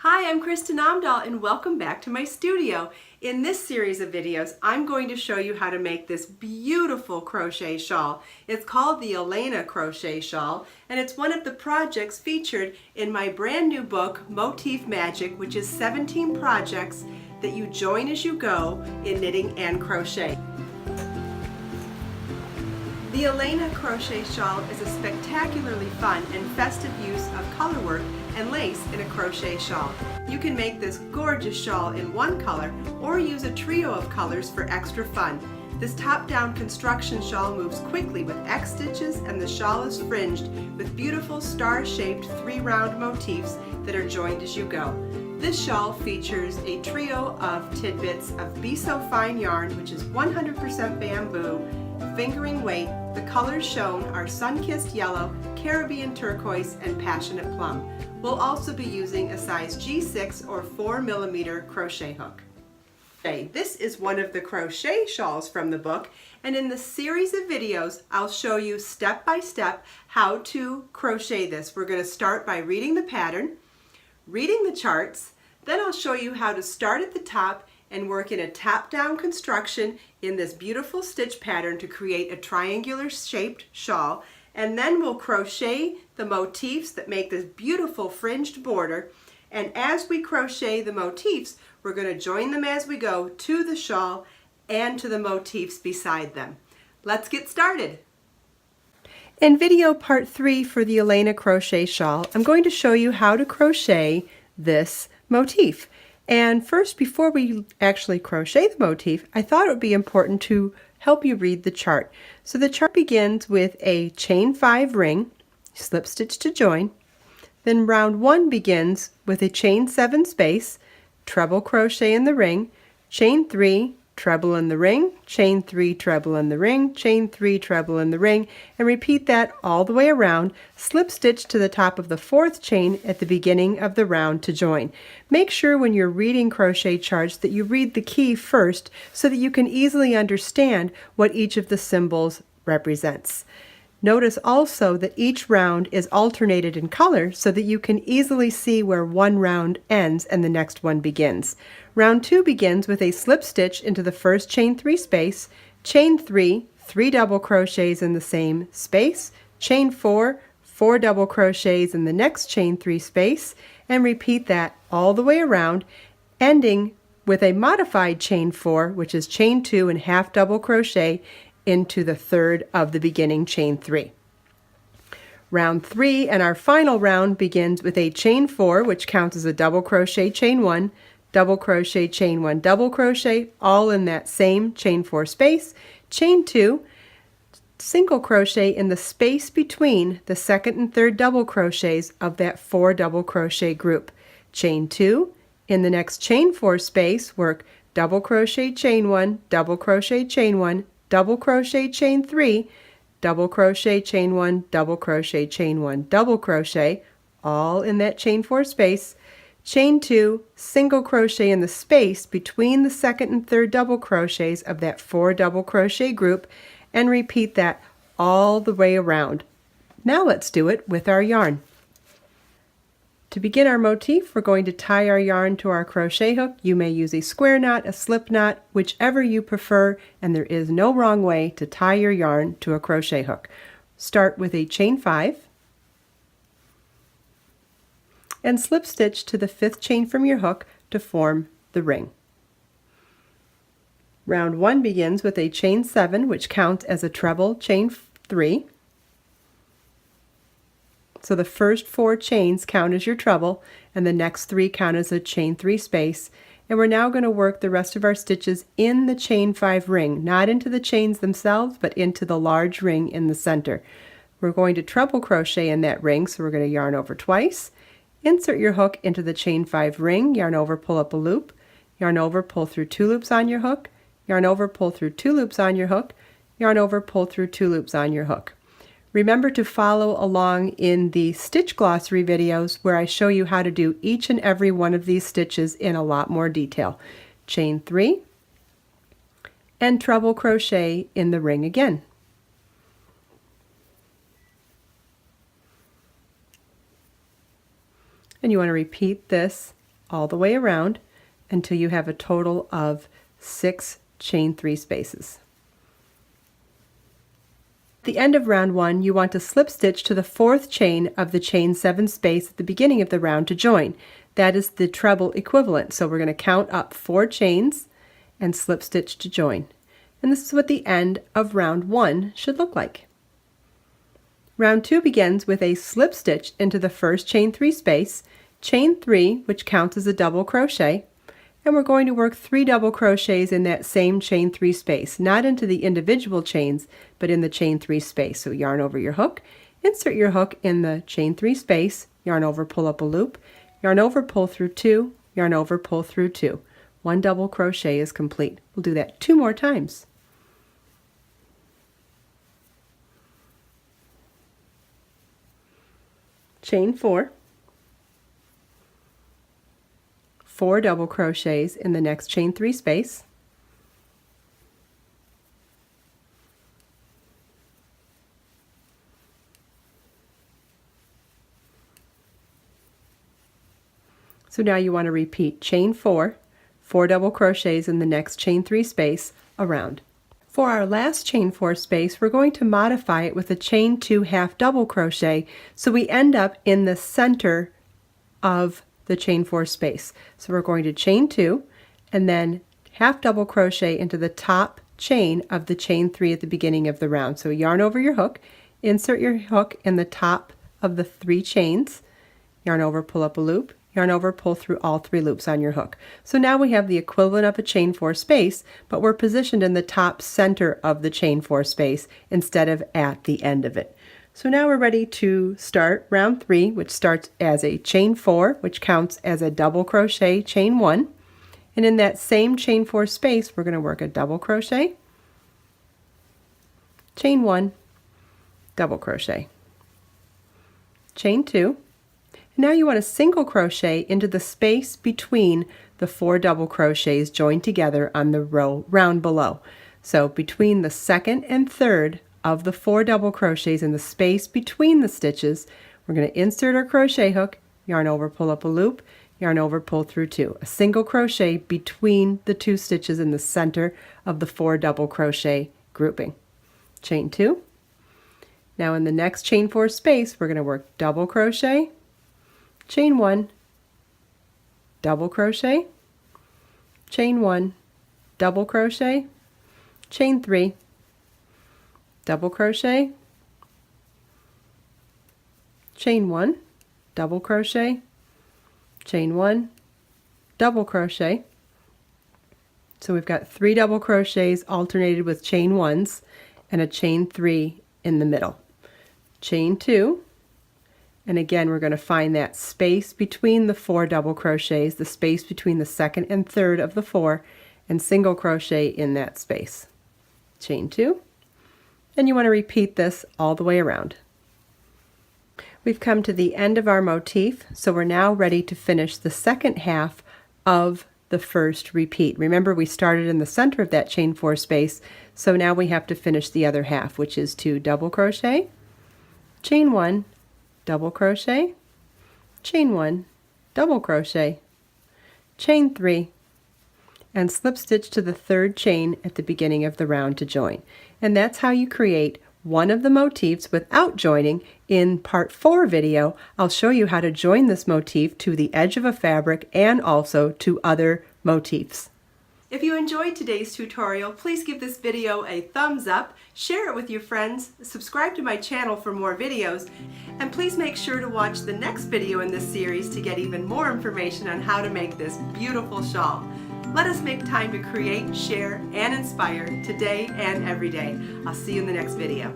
Hi, I'm Kristin Omdahl and welcome back to my studio. In this series of videos, I'm going to show you how to make this beautiful crochet shawl. It's called the Alayna Crochet Shawl, and it's one of the projects featured in my brand new book, Motif Magic, which is 17 projects that you join as you go in knitting and crochet. The Alayna Crochet Shawl is a spectacularly fun and festive use of color work and lace in a crochet shawl. You can make this gorgeous shawl in one color or use a trio of colors for extra fun. This top-down construction shawl moves quickly with X stitches, and the shawl is fringed with beautiful star-shaped 3-round motifs that are joined as you go. This shawl features a trio of tidbits of Be So Fine yarn, which is 100% bamboo, fingering weight. The colors shown are Sun-Kissed Yellow, Caribbean Turquoise, and Passionate Plum. We'll also be using a size G6 or 4mm crochet hook. Okay, this is one of the crochet shawls from the book, and in the series of videos I'll show you step by step how to crochet this. We're going to start by reading the pattern, reading the charts, then I'll show you how to start at the top and work in a top-down construction in this beautiful stitch pattern to create a triangular shaped shawl, and then we'll crochet the motifs that make this beautiful fringed border. And as we crochet the motifs, we're going to join them as we go to the shawl and to the motifs beside them. Let's get started. In video part 3 for the Alayna Crochet Shawl, I'm going to show you how to crochet this motif. And first, before we actually crochet the motif, I thought it would be important to help you read the chart. So the chart begins with a chain 5 ring, slip stitch to join. Then round 1 begins with a chain 7 space, treble crochet in the ring, chain 3, treble in the ring, chain 3, treble in the ring, chain 3, treble in the ring, and repeat that all the way around. Slip stitch to the top of the 4th chain at the beginning of the round to join. Make sure when you're reading crochet charts that you read the key first so that you can easily understand what each of the symbols represents. Notice also that each round is alternated in color so that you can easily see where one round ends and the next one begins. Round 2 begins with a slip stitch into the first chain 3 space, chain 3, 3 double crochets in the same space, chain 4, 4 double crochets in the next chain 3 space, and repeat that all the way around, ending with a modified chain 4, which is chain 2 and half double crochet into the third of the beginning chain 3. Round 3 and our final round begins with a chain 4, which counts as a double crochet chain 1, double crochet chain 1, double crochet, all in that same chain 4 space, chain 2, single crochet in the space between the second and third double crochets of that 4 double crochet group, chain 2, in the next chain 4 space work double crochet chain 1, double crochet chain 1, double crochet chain 3, double crochet chain 1, double crochet chain 1, double crochet, all in that chain 4 space, chain 2, single crochet in the space between the second and third double crochets of that 4 double crochet group, and repeat that all the way around. Now let's do it with our yarn. To begin our motif, we're going to tie our yarn to our crochet hook. You may use a square knot, a slip knot, whichever you prefer, and there is no wrong way to tie your yarn to a crochet hook. Start with a chain 5 and slip stitch to the 5th chain from your hook to form the ring. Round 1 begins with a chain 7, which counts as a treble chain 3. So the first 4 chains count as your treble, and the next 3 count as a chain 3 space. And we're now going to work the rest of our stitches in the chain 5 ring, not into the chains themselves, but into the large ring in the center. We're going to treble crochet in that ring, so we're going to yarn over twice. Insert your hook into the chain 5 ring, yarn over, pull up a loop, yarn over, pull through 2 loops on your hook, yarn over, pull through 2 loops on your hook, yarn over, pull through 2 loops on your hook. Remember to follow along in the stitch glossary videos where I show you how to do each and every one of these stitches in a lot more detail. Chain 3 and treble crochet in the ring again. And you want to repeat this all the way around until you have a total of 6 chain 3 spaces. At the end of round 1, you want to slip stitch to the 4th chain of the chain 7 space at the beginning of the round to join. That is the treble equivalent. So we're going to count up 4 chains and slip stitch to join. And this is what the end of round 1 should look like. Round 2 begins with a slip stitch into the first chain 3 space, chain 3, which counts as a double crochet, and we're going to work 3 double crochets in that same chain 3 space, not into the individual chains, but in the chain 3 space. So yarn over your hook, insert your hook in the chain 3 space, yarn over, pull up a loop, yarn over, pull through 2, yarn over, pull through 2. 1 double crochet is complete. We'll do that 2 more times. Chain 4, 4 double crochets in the next chain 3 space, so now you want to repeat chain 4, 4 double crochets in the next chain 3 space around. For our last chain 4 space, we're going to modify it with a chain 2 half double crochet so we end up in the center of the chain 4 space. So we're going to chain 2 and then half double crochet into the top chain of the chain 3 at the beginning of the round. So yarn over your hook, insert your hook in the top of the 3 chains, yarn over, pull up a loop, yarn over, pull through all 3 loops on your hook. So now we have the equivalent of a chain 4 space, but we're positioned in the top center of the chain 4 space instead of at the end of it. So now we're ready to start round 3, which starts as a chain 4, which counts as a double crochet chain 1. And in that same chain 4 space, we're going to work a double crochet, chain 1, double crochet, chain 2. Now you want to single crochet into the space between the 4 double crochets joined together on the round below. So between the second and third of the 4 double crochets in the space between the stitches, we're going to insert our crochet hook, yarn over, pull up a loop, yarn over, pull through 2. A single crochet between the 2 stitches in the center of the 4 double crochet grouping. Chain 2. Now in the next chain 4 space, we're going to work double crochet, chain 1, double crochet, chain 1, double crochet, chain 3, double crochet, chain 1, double crochet, chain 1, double crochet. So we've got 3 double crochets alternated with chain 1s and a chain 3 in the middle. Chain 2, and again we're going to find that space between the 4 double crochets, the space between the second and third of the 4, and single crochet in that space. Chain 2, and you want to repeat this all the way around. We've come to the end of our motif, so we're now ready to finish the second half of the first repeat. Remember, we started in the center of that chain 4 space, so now we have to finish the other half, which is 2 double crochet, chain 1, double crochet, chain 1, double crochet, chain 3, and slip stitch to the 3rd chain at the beginning of the round to join. And that's how you create one of the motifs without joining. In part 4 video, I'll show you how to join this motif to the edge of a fabric and also to other motifs. If you enjoyed today's tutorial, please give this video a thumbs up, share it with your friends, subscribe to my channel for more videos, and please make sure to watch the next video in this series to get even more information on how to make this beautiful shawl. Let us make time to create, share, and inspire today and every day. I'll see you in the next video.